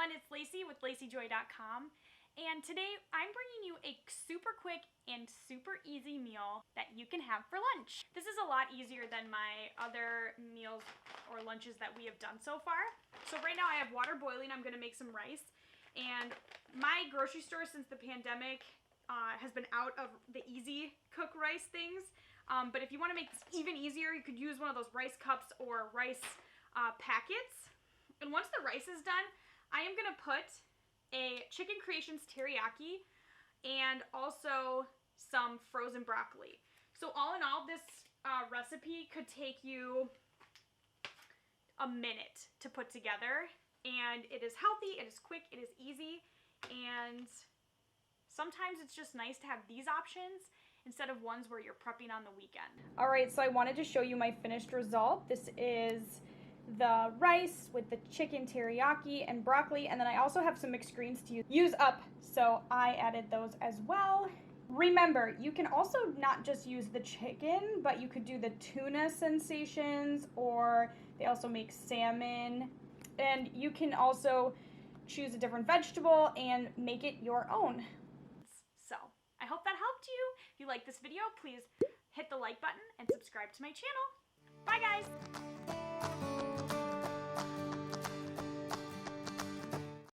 everyone, it's Lacey with LaceyJoy.com, and today I'm bringing you a super quick and super easy meal that you can have for lunch. This is a lot easier than my other meals or lunches that we have done so far. So right now I have water boiling. I'm going to make some rice, and my grocery store since the pandemic has been out of the easy cook rice things, but if you want to make this even easier, you could use one of those rice cups or rice packets. And once the rice is done, I am going to put a Chicken Creations teriyaki and also some frozen broccoli. So all in all, this recipe could take you a minute to put together, and it is healthy, it is quick, it is easy, and sometimes it's just nice to have these options instead of ones where you're prepping on the weekend. All right, so I wanted to show you my finished result. This is the rice with the chicken teriyaki and broccoli, and then I also have some mixed greens to use up, so I added those as well. Remember, you can also not just use the chicken, but you could do the tuna sensations, or they also make salmon, and you can also choose a different vegetable and make it your own. So I hope that helped you. If you like this video, please hit the like button and subscribe to my channel. Bye guys!